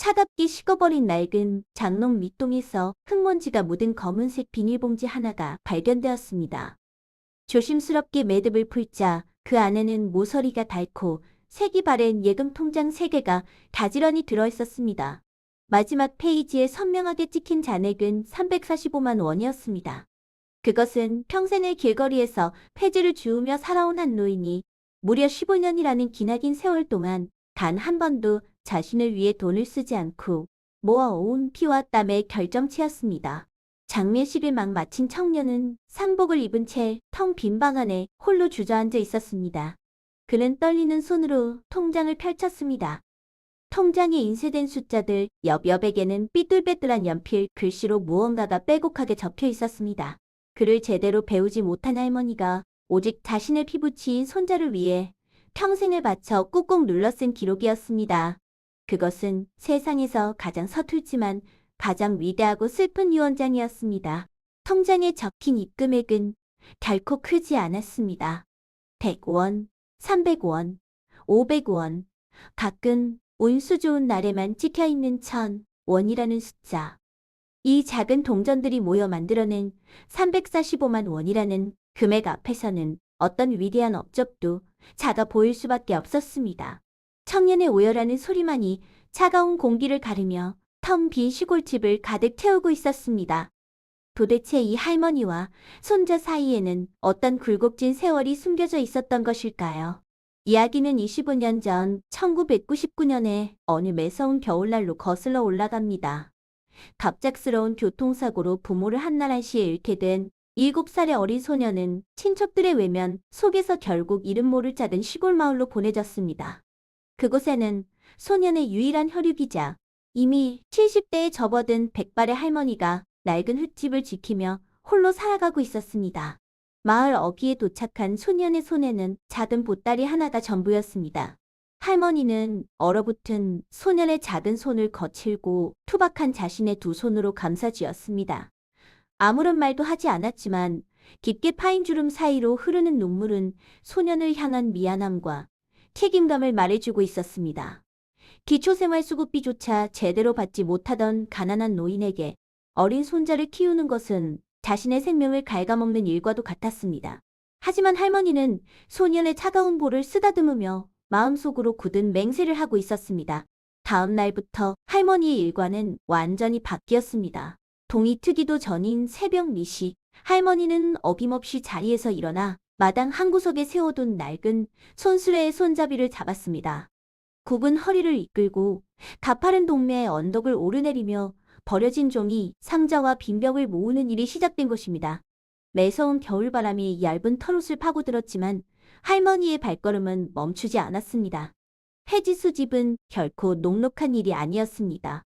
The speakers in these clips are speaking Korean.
차갑게 식어버린 낡은 장롱 밑동에서 흙먼지가 묻은 검은색 비닐봉지 하나가 발견되었습니다. 조심스럽게 매듭을 풀자 그 안에는 모서리가 닳고 색이 바랜 예금 통장 3개가 가지런히 들어있었습니다. 마지막 페이지에 선명하게 찍힌 잔액은 345만 원이었습니다. 그것은 평생을 길거리에서 폐지를 주우며 살아온 한 노인이 무려 15년이라는 기나긴 세월 동안 단 한 번도 자신을 위해 돈을 쓰지 않고 모아온 피와 땀의 결정체였습니다. 장례식을 막 마친 청년은 상복을 입은 채 텅 빈 방 안에 홀로 주저앉아 있었습니다. 그는 떨리는 손으로 통장을 펼쳤습니다. 통장에 인쇄된 숫자들 옆에게는 삐뚤빼뚤한 연필 글씨로 무언가가 빼곡하게 적혀 있었습니다. 글을 제대로 배우지 못한 할머니가 오직 자신의 피부치인 손자를 위해 평생을 바쳐 꾹꾹 눌러 쓴 기록이었습니다. 그것은 세상에서 가장 서툴지만 가장 위대하고 슬픈 유언장이었습니다. 통장에 적힌 입금액은 결코 크지 않았습니다. 100원, 300원, 500원, 가끔 운수 좋은 날에만 찍혀있는 1000원이라는 숫자. 이 작은 동전들이 모여 만들어낸 345만 원이라는 금액 앞에서는 어떤 위대한 업적도 작아 보일 수밖에 없었습니다. 청년의 오열하는 소리만이 차가운 공기를 가르며 텅 빈 시골집을 가득 채우고 있었습니다. 도대체 이 할머니와 손자 사이에는 어떤 굴곡진 세월이 숨겨져 있었던 것일까요? 이야기는 25년 전 1999년에 어느 매서운 겨울날로 거슬러 올라갑니다. 갑작스러운 교통사고로 부모를 한나라시에 잃게 된 7살의 어린 소녀는 친척들의 외면 속에서 결국 이름 모를 작은 시골 마을로 보내졌습니다. 그곳에는 소년의 유일한 혈육이자 이미 70대에 접어든 백발의 할머니가 낡은 흙집을 지키며 홀로 살아가고 있었습니다. 마을 어귀에 도착한 소년의 손에는 작은 보따리 하나가 전부였습니다. 할머니는 얼어붙은 소년의 작은 손을 거칠고 투박한 자신의 두 손으로 감싸쥐었습니다. 아무런 말도 하지 않았지만 깊게 파인 주름 사이로 흐르는 눈물은 소년을 향한 미안함과 책임감을 말해주고 있었습니다. 기초생활수급비조차 제대로 받지 못하던 가난한 노인에게 어린 손자를 키우는 것은 자신의 생명을 갉아먹는 일과도 같았습니다. 하지만 할머니는 소년의 차가운 볼을 쓰다듬으며 마음속으로 굳은 맹세를 하고 있었습니다. 다음 날부터 할머니의 일과는 완전히 바뀌었습니다. 동이 트기도 전인 새벽 4시, 할머니는 어김없이 자리에서 일어나 마당 한 구석에 세워둔 낡은 손수레의 손잡이를 잡았습니다. 굽은 허리를 이끌고 가파른 동네의 언덕을 오르내리며 버려진 종이, 상자와 빈벽을 모으는 일이 시작된 것입니다. 매서운 겨울바람이 얇은 털옷을 파고들었지만 할머니의 발걸음은 멈추지 않았습니다. 해지수 집은 결코 녹록한 일이 아니었습니다.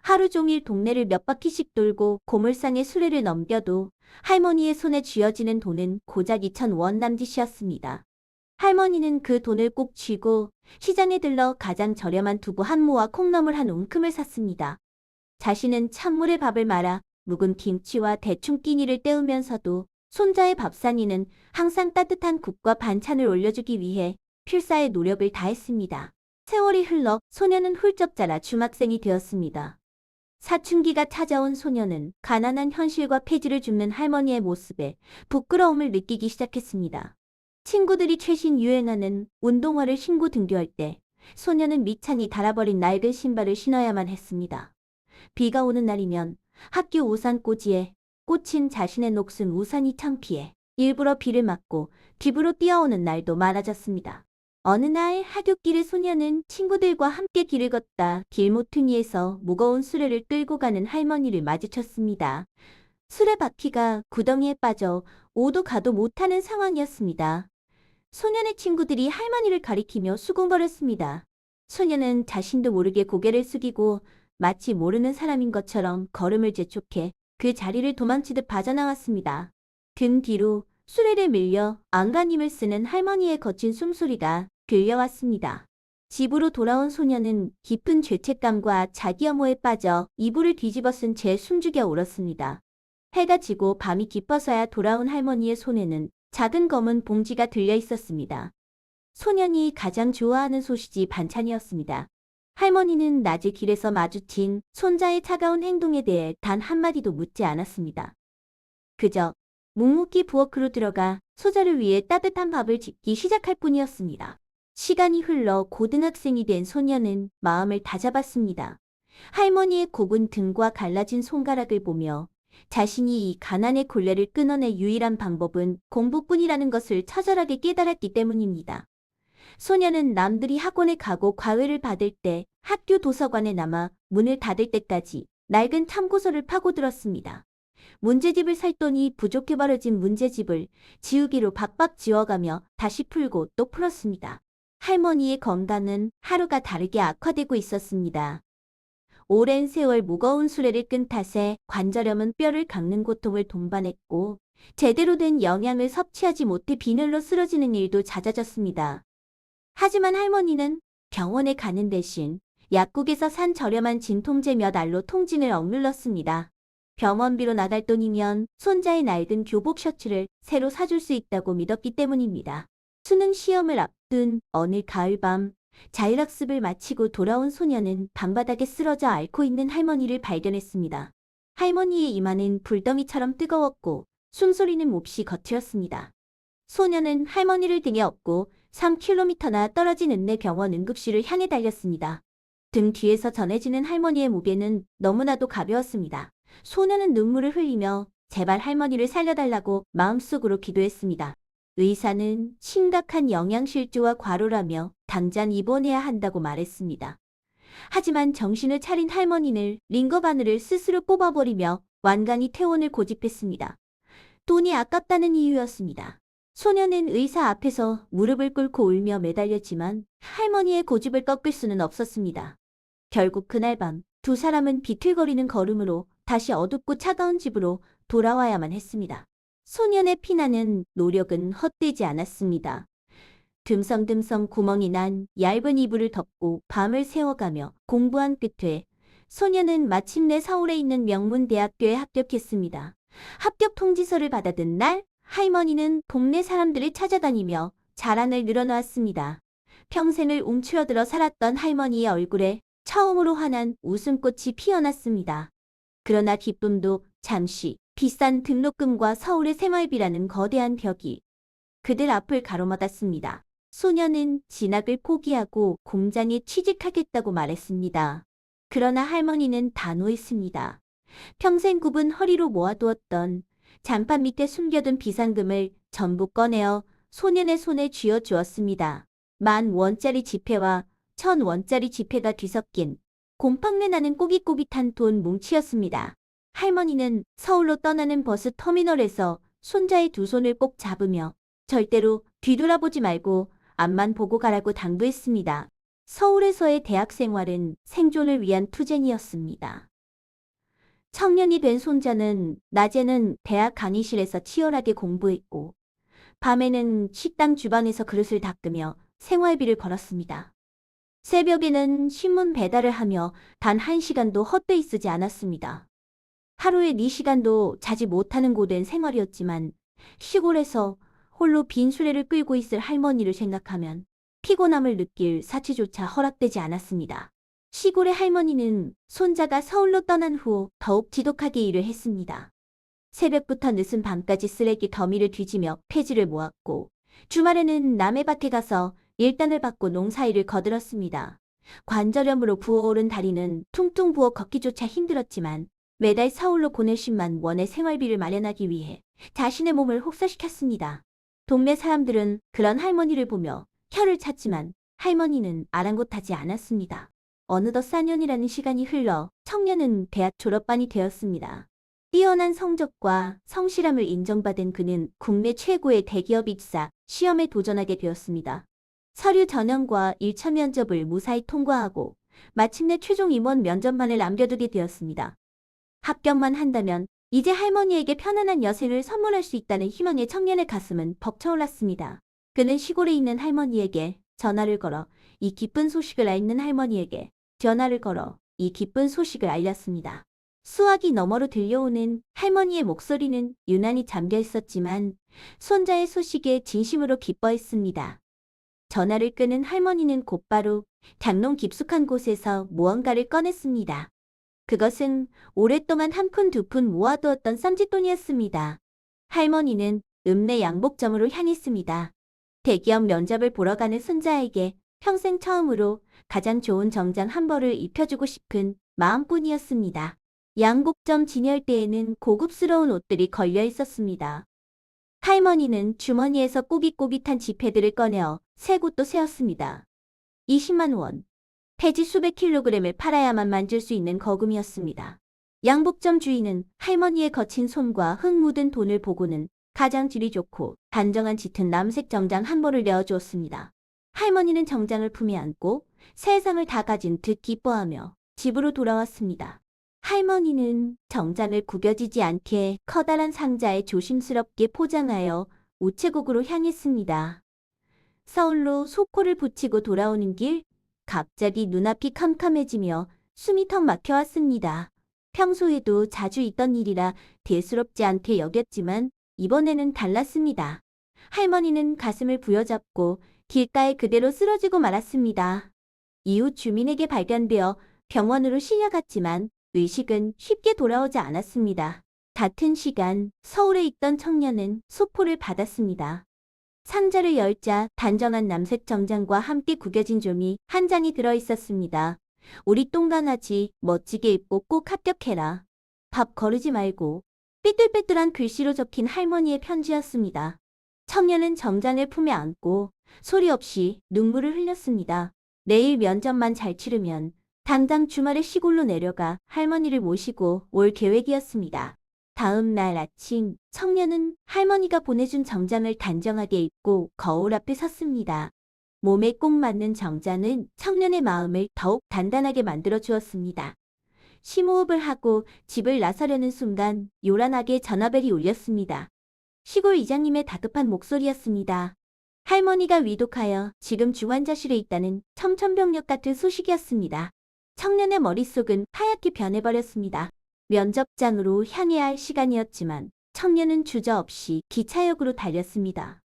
하루 종일 동네를 몇 바퀴씩 돌고 고물상의 수레를 넘겨도 할머니의 손에 쥐어지는 돈은 고작 2,000원 남짓이었습니다. 할머니는 그 돈을 꼭 쥐고 시장에 들러 가장 저렴한 두부 한 모와 콩나물 한 움큼을 샀습니다. 자신은 찬물에 밥을 말아 묵은 김치와 대충 끼니를 때우면서도 손자의 밥상에는 항상 따뜻한 국과 반찬을 올려주기 위해 필사의 노력을 다했습니다. 세월이 흘러 소녀는 훌쩍 자라 중학생이 되었습니다. 사춘기가 찾아온 소녀는 가난한 현실과 폐지를 줍는 할머니의 모습에 부끄러움을 느끼기 시작했습니다. 친구들이 최신 유행하는 운동화를 신고 등교할 때 소녀는 밑창이 닳아버린 낡은 신발을 신어야만 했습니다. 비가 오는 날이면 학교 우산꽂이에 꽂힌 자신의 녹슨 우산이 창피해 일부러 비를 맞고 집으로 뛰어오는 날도 많아졌습니다. 어느 날 하굣길에 소녀는 친구들과 함께 길을 걷다 길모퉁이에서 무거운 수레를 끌고 가는 할머니를 마주쳤습니다. 수레바퀴가 구덩이에 빠져 오도 가도 못하는 상황이었습니다. 소년의 친구들이 할머니를 가리키며 수군거렸습니다. 소녀는 자신도 모르게 고개를 숙이고 마치 모르는 사람인 것처럼 걸음을 재촉해 그 자리를 도망치듯 빠져나왔습니다. 등 뒤로 수레를 밀려 안간힘을 쓰는 할머니의 거친 숨소리가 들려왔습니다. 집으로 돌아온 소녀는 깊은 죄책감과 자기 혐오에 빠져 이불을 뒤집어 쓴 채 숨죽여 울었습니다. 해가 지고 밤이 깊어서야 돌아온 할머니의 손에는 작은 검은 봉지가 들려 있었습니다. 소년이 가장 좋아하는 소시지 반찬이었습니다. 할머니는 낮에 길에서 마주친 손자의 차가운 행동에 대해 단 한마디도 묻지 않았습니다. 그저 묵묵히 부엌으로 들어가 소자를 위해 따뜻한 밥을 짓기 시작할 뿐이었습니다. 시간이 흘러 고등학생이 된 소녀는 마음을 다잡았습니다. 할머니의 굽은 등과 갈라진 손가락을 보며 자신이 이 가난의 굴레를 끊어낼 유일한 방법은 공부뿐이라는 것을 처절하게 깨달았기 때문입니다. 소녀는 남들이 학원에 가고 과외를 받을 때 학교 도서관에 남아 문을 닫을 때까지 낡은 참고서를 파고들었습니다. 문제집을 살 돈이 부족해 버려진 문제집을 지우개로 박박 지워가며 다시 풀고 또 풀었습니다. 할머니의 건강은 하루가 다르게 악화되고 있었습니다. 오랜 세월 무거운 수레를 끈 탓에 관절염은 뼈를 깎는 고통을 동반했고 제대로 된 영양을 섭취하지 못해 빈혈로 쓰러지는 일도 잦아졌습니다. 하지만 할머니는 병원에 가는 대신 약국에서 산 저렴한 진통제 몇 알로 통증을 억눌렀습니다. 병원비로 나갈 돈이면 손자의 낡은 교복 셔츠를 새로 사줄 수 있다고 믿었기 때문입니다. 수능 시험을 앞둔 어느 가을밤 자율학습을 마치고 돌아온 소녀는 밤바닥에 쓰러져 앓고 있는 할머니를 발견했습니다. 할머니의 이마는 불더미처럼 뜨거웠고 숨소리는 몹시 거칠었습니다. 소녀는 할머니를 등에 업고 3km나 떨어진 읍내병원 응급실을 향해 달렸습니다. 등 뒤에서 전해지는 할머니의 무게는 너무나도 가벼웠습니다. 소녀는 눈물을 흘리며 제발 할머니를 살려달라고 마음속으로 기도했습니다. 의사는 심각한 영양실조와 과로라며 당장 입원해야 한다고 말했습니다. 하지만 정신을 차린 할머니는 링거 바늘을 스스로 뽑아버리며 완강히 퇴원을 고집했습니다. 돈이 아깝다는 이유였습니다. 소녀는 의사 앞에서 무릎을 꿇고 울며 매달렸지만 할머니의 고집을 꺾을 수는 없었습니다. 결국 그날 밤 두 사람은 비틀거리는 걸음으로 다시 어둡고 차가운 집으로 돌아와야만 했습니다. 소년의 피나는 노력은 헛되지 않았습니다. 듬성듬성 구멍이 난 얇은 이불을 덮고 밤을 새워가며 공부한 끝에 소년은 마침내 서울에 있는 명문대학교에 합격했습니다. 합격 통지서를 받아든 날 할머니는 동네 사람들을 찾아다니며 자랑을 늘어놓았습니다. 평생을 움츠러들어 살았던 할머니의 얼굴에 처음으로 환한 웃음꽃이 피어났습니다. 그러나 기쁨도 잠시 비싼 등록금과 서울의 생활비라는 거대한 벽이 그들 앞을 가로막았습니다. 소녀는 진학을 포기하고 공장에 취직하겠다고 말했습니다. 그러나 할머니는 단호했습니다. 평생 굽은 허리로 모아두었던 잔판 밑에 숨겨둔 비상금을 전부 꺼내어 소년의 손에 쥐어주었습니다. 10,000원짜리 지폐와 1,000원짜리 지폐가 뒤섞인 곰팡내 나는 꼬깃꼬깃한 돈 뭉치였습니다. 할머니는 서울로 떠나는 버스 터미널에서 손자의 두 손을 꼭 잡으며 절대로 뒤돌아보지 말고 앞만 보고 가라고 당부했습니다. 서울에서의 대학 생활은 생존을 위한 투쟁이었습니다. 청년이 된 손자는 낮에는 대학 강의실에서 치열하게 공부했고 밤에는 식당 주방에서 그릇을 닦으며 생활비를 벌었습니다. 새벽에는 신문 배달을 하며 단 1시간도 헛되이 쓰지 않았습니다. 하루에 4시간도 자지 못하는 고된 생활이었지만 시골에서 홀로 빈 수레를 끌고 있을 할머니를 생각하면 피곤함을 느낄 사치조차 허락되지 않았습니다. 시골의 할머니는 손자가 서울로 떠난 후 더욱 지독하게 일을 했습니다. 새벽부터 늦은 밤까지 쓰레기 더미를 뒤지며 폐지를 모았고 주말에는 남의 밭에 가서 일당을 받고 농사일을 거들었습니다. 관절염으로 부어오른 다리는 퉁퉁 부어 걷기조차 힘들었지만 매달 서울로 보낼 10만 원의 생활비를 마련하기 위해 자신의 몸을 혹사시켰습니다. 동네 사람들은 그런 할머니를 보며 혀를 찼지만 할머니는 아랑곳하지 않았습니다. 어느덧 4년이라는 시간이 흘러 청년은 대학 졸업반이 되었습니다. 뛰어난 성적과 성실함을 인정받은 그는 국내 최고의 대기업 입사 시험에 도전하게 되었습니다. 서류 전형과 1차 면접을 무사히 통과하고 마침내 최종 임원 면접만을 남겨두게 되었습니다. 합격만 한다면 이제 할머니에게 편안한 여생을 선물할 수 있다는 희망의 청년의 가슴은 벅차올랐습니다. 그는 시골에 있는 할머니에게 전화를 걸어 이 기쁜 소식을 앓는 할머니에게 전화를 걸어 이 기쁜 소식을 알렸습니다. 수화기 너머로 들려오는 할머니의 목소리는 유난히 잠겨 있었지만 손자의 소식에 진심으로 기뻐했습니다. 전화를 끄는 할머니는 곧바로 장롱 깊숙한 곳에서 무언가를 꺼냈습니다. 그것은 오랫동안 한 푼 두 푼 모아두었던 쌈짓돈이었습니다. 할머니는 읍내 양복점으로 향했습니다. 대기업 면접을 보러 가는 손자에게 평생 처음으로 가장 좋은 정장 한 벌을 입혀주고 싶은 마음뿐이었습니다. 양복점 진열대에는 고급스러운 옷들이 걸려 있었습니다. 할머니는 주머니에서 꼬깃꼬깃한 지폐들을 꺼내어 세 곳도 세었습니다. 20만 원. 폐지 수백 킬로그램을 팔아야만 만질 수 있는 거금이었습니다. 양복점 주인은 할머니의 거친 손과 흙 묻은 돈을 보고는 가장 질이 좋고 단정한 짙은 남색 정장 한 벌을 내어주었습니다. 할머니는 정장을 품에 안고 세상을 다 가진 듯 기뻐하며 집으로 돌아왔습니다. 할머니는 정장을 구겨지지 않게 커다란 상자에 조심스럽게 포장하여 우체국으로 향했습니다. 서울로 소코를 붙이고 돌아오는 길, 갑자기 눈앞이 캄캄해지며 숨이 턱 막혀왔습니다. 평소에도 자주 있던 일이라 대수롭지 않게 여겼지만 이번에는 달랐습니다. 할머니는 가슴을 부여잡고 길가에 그대로 쓰러지고 말았습니다. 이웃 주민에게 발견되어 병원으로 실려갔지만 의식은 쉽게 돌아오지 않았습니다. 같은 시간 서울에 있던 청년은 소포를 받았습니다. 상자를 열자 단정한 남색 정장과 함께 구겨진 종이 한 장이 들어 있었습니다. 우리 똥강아지 멋지게 입고 꼭 합격해라. 밥 거르지 말고. 삐뚤빼뚤한 글씨로 적힌 할머니의 편지였습니다. 청년은 정장을 품에 안고 소리 없이 눈물을 흘렸습니다. 내일 면접만 잘 치르면 당장 주말에 시골로 내려가 할머니를 모시고 올 계획이었습니다. 다음 날 아침 청년은 할머니가 보내준 정장을 단정하게 입고 거울 앞에 섰습니다. 몸에 꼭 맞는 정장은 청년의 마음을 더욱 단단하게 만들어 주었습니다. 심호흡을 하고 집을 나서려는 순간 요란하게 전화벨이 울렸습니다. 시골 이장님의 다급한 목소리였습니다. 할머니가 위독하여 지금 중환자실에 있다는 청천벽력 같은 소식이었습니다. 청년의 머릿속은 하얗게 변해버렸습니다. 면접장으로 향해야 할 시간이었지만 청년은 주저없이 기차역으로 달렸습니다.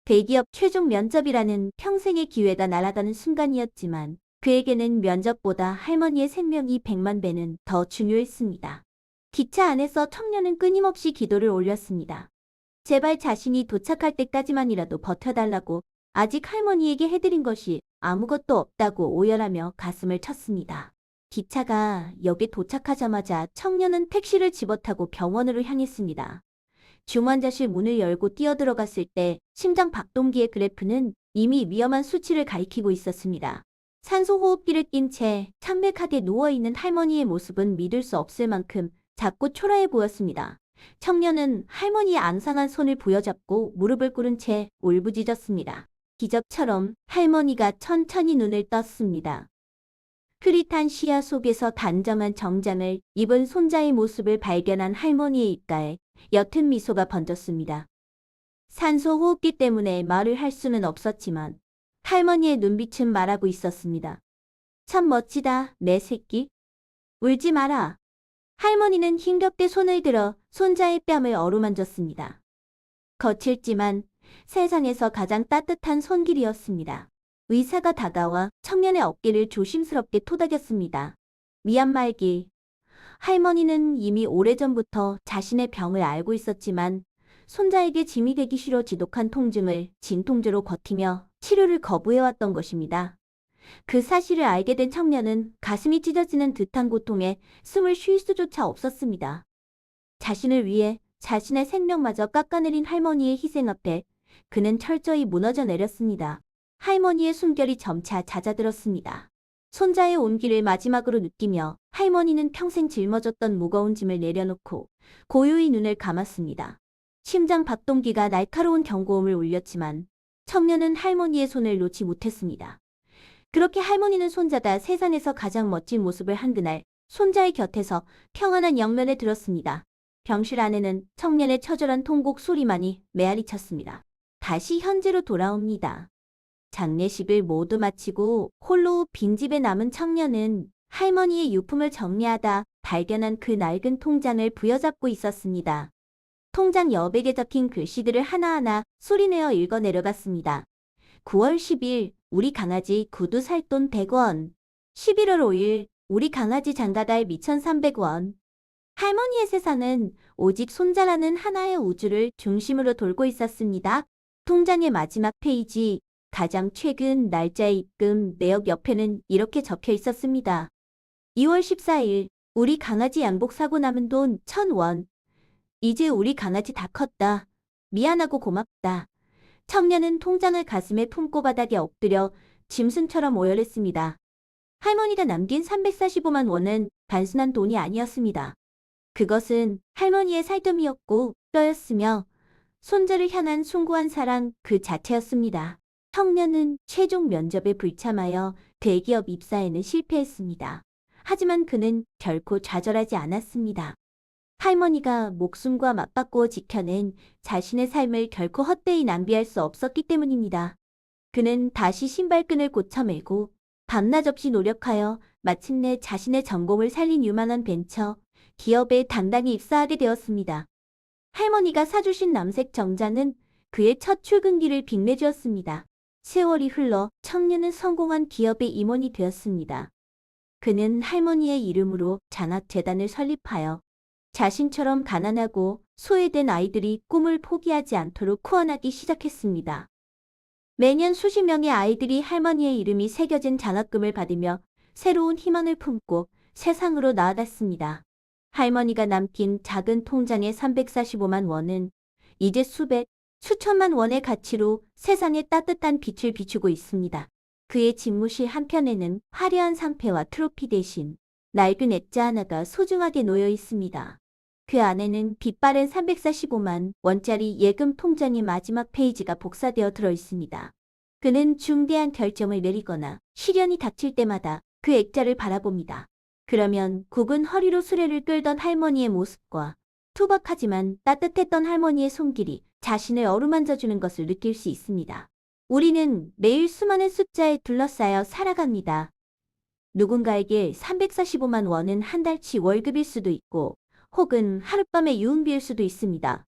대기업 최종 면접이라는 평생의 기회가 날아가는 순간이었지만 그에게는 면접보다 할머니의 생명이 100만 배는 더 중요했습니다. 기차 안에서 청년은 끊임없이 기도를 올렸습니다. 제발 자신이 도착할 때까지만이라도 버텨달라고. 아직 할머니에게 해드린 것이 아무것도 없다고 오열하며 가슴을 쳤습니다. 기차가 역에 도착하자마자 청년은 택시를 집어타고 병원으로 향했습니다. 중환자실 문을 열고 뛰어들어갔을 때 심장 박동기의 그래프는 이미 위험한 수치를 가리키고 있었습니다. 산소호흡기를 낀 채 창백하게 누워있는 할머니의 모습은 믿을 수 없을 만큼 작고 초라해 보였습니다. 청년은 할머니의 앙상한 손을 부여잡고 무릎을 꿇은 채 울부짖었습니다. 기적처럼 할머니가 천천히 눈을 떴습니다. 흐릿한 시야 속에서 단정한 정장을 입은 손자의 모습을 발견한 할머니의 입가에 옅은 미소가 번졌습니다. 산소 호흡기 때문에 말을 할 수는 없었지만 할머니의 눈빛은 말하고 있었습니다. 참 멋지다, 내 새끼. 울지 마라. 할머니는 힘겹게 손을 들어 손자의 뺨을 어루만졌습니다. 거칠지만 세상에서 가장 따뜻한 손길이었습니다. 의사가 다가와 청년의 어깨를 조심스럽게 토닥였습니다. 미안 말기. 할머니는 이미 오래전부터 자신의 병을 알고 있었지만 손자에게 짐이 되기 싫어 지독한 통증을 진통제로 버티며 치료를 거부해왔던 것입니다. 그 사실을 알게 된 청년은 가슴이 찢어지는 듯한 고통에 숨을 쉴 수조차 없었습니다. 자신을 위해 자신의 생명마저 깎아내린 할머니의 희생 앞에 그는 철저히 무너져 내렸습니다. 할머니의 숨결이 점차 잦아들었습니다. 손자의 온기를 마지막으로 느끼며 할머니는 평생 짊어졌던 무거운 짐을 내려놓고 고요히 눈을 감았습니다. 심장 박동기가 날카로운 경고음을 울렸지만 청년은 할머니의 손을 놓지 못했습니다. 그렇게 할머니는 손자가 세상에서 가장 멋진 모습을 한 그날 손자의 곁에서 평안한 영면에 들었습니다. 병실 안에는 청년의 처절한 통곡 소리만이 메아리쳤습니다. 다시 현재로 돌아옵니다. 장례식을 모두 마치고 홀로 빈집에 남은 청년은 할머니의 유품을 정리하다 발견한 그 낡은 통장을 부여잡고 있었습니다. 통장 여백에 적힌 글씨들을 하나하나 소리내어 읽어 내려갔습니다. 9월 10일 우리 강아지 구두 살 돈 100원. 11월 5일 우리 강아지 장가갈 2,300원. 할머니의 세상은 오직 손자라는 하나의 우주를 중심으로 돌고 있었습니다. 통장의 마지막 페이지, 가장 최근 날짜의 입금 내역 옆에는 이렇게 적혀 있었습니다. 2월 14일, 우리 강아지 양복 사고 남은 돈 1,000원. 이제 우리 강아지 다 컸다. 미안하고 고맙다. 청년은 통장을 가슴에 품고 바닥에 엎드려 짐승처럼 오열했습니다. 할머니가 남긴 345만 원은 단순한 돈이 아니었습니다. 그것은 할머니의 살점이었고 뼈였으며 손자를 향한 숭고한 사랑 그 자체였습니다. 청년은 최종 면접에 불참하여 대기업 입사에는 실패했습니다. 하지만 그는 결코 좌절하지 않았습니다. 할머니가 목숨과 맞바꾸어 지켜낸 자신의 삶을 결코 헛되이 낭비할 수 없었기 때문입니다. 그는 다시 신발끈을 고쳐매고 밤낮 없이 노력하여 마침내 자신의 전공을 살린 유망한 벤처 기업에 당당히 입사하게 되었습니다. 할머니가 사주신 남색 정장은 그의 첫 출근길을 빛내주었습니다. 세월이 흘러 청년은 성공한 기업의 임원이 되었습니다. 그는 할머니의 이름으로 장학재단을 설립하여 자신처럼 가난하고 소외된 아이들이 꿈을 포기하지 않도록 후원하기 시작했습니다. 매년 수십 명의 아이들이 할머니의 이름이 새겨진 장학금을 받으며 새로운 희망을 품고 세상으로 나아갔습니다. 할머니가 남긴 작은 통장의 345만 원은 이제 수백, 수천만 원의 가치로 세상에 따뜻한 빛을 비추고 있습니다. 그의 집무실 한편에는 화려한 상패와 트로피 대신 낡은 액자 하나가 소중하게 놓여 있습니다. 그 안에는 빛바랜 345만 원짜리 예금 통장의 마지막 페이지가 복사되어 들어 있습니다. 그는 중대한 결정을 내리거나 시련이 닥칠 때마다 그 액자를 바라봅니다. 그러면 굽은 허리로 수레를 끌던 할머니의 모습과 투박하지만 따뜻했던 할머니의 손길이 자신을 어루만져주는 것을 느낄 수 있습니다. 우리는 매일 수많은 숫자에 둘러싸여 살아갑니다. 누군가에게 345만 원은 한 달치 월급일 수도 있고 혹은 하룻밤의 유흥비일 수도 있습니다.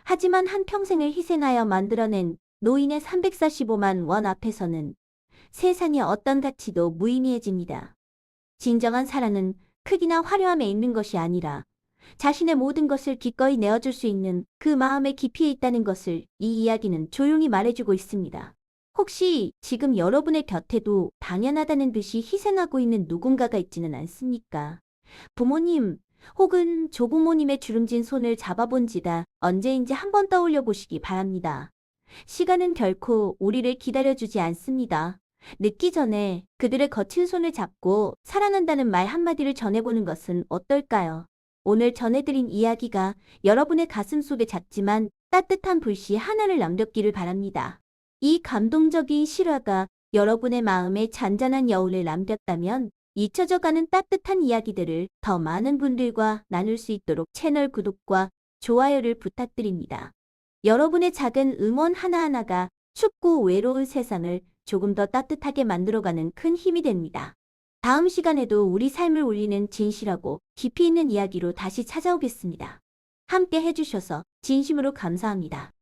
하지만 한평생을 희생하여 만들어낸 노인의 345만 원 앞에서는 세상의 어떤 가치도 무의미해집니다. 진정한 사랑은 크기나 화려함에 있는 것이 아니라 자신의 모든 것을 기꺼이 내어줄 수 있는 그 마음의 깊이에 있다는 것을 이 이야기는 조용히 말해주고 있습니다. 혹시 지금 여러분의 곁에도 당연하다는 듯이 희생하고 있는 누군가가 있지는 않습니까? 부모님 혹은 조부모님의 주름진 손을 잡아본 지다 언제인지 한번 떠올려 보시기 바랍니다. 시간은 결코 우리를 기다려주지 않습니다. 늦기 전에 그들의 거친 손을 잡고 사랑한다는 말 한마디를 전해보는 것은 어떨까요? 오늘 전해드린 이야기가 여러분의 가슴 속에 작지만 따뜻한 불씨 하나를 남겼기를 바랍니다. 이 감동적인 실화가 여러분의 마음에 잔잔한 여운을 남겼다면 잊혀져가는 따뜻한 이야기들을 더 많은 분들과 나눌 수 있도록 채널 구독과 좋아요를 부탁드립니다. 여러분의 작은 응원 하나하나가 춥고 외로운 세상을 조금 더 따뜻하게 만들어가는 큰 힘이 됩니다. 다음 시간에도 우리 삶을 울리는 진실하고 깊이 있는 이야기로 다시 찾아오겠습니다. 함께 해주셔서 진심으로 감사합니다.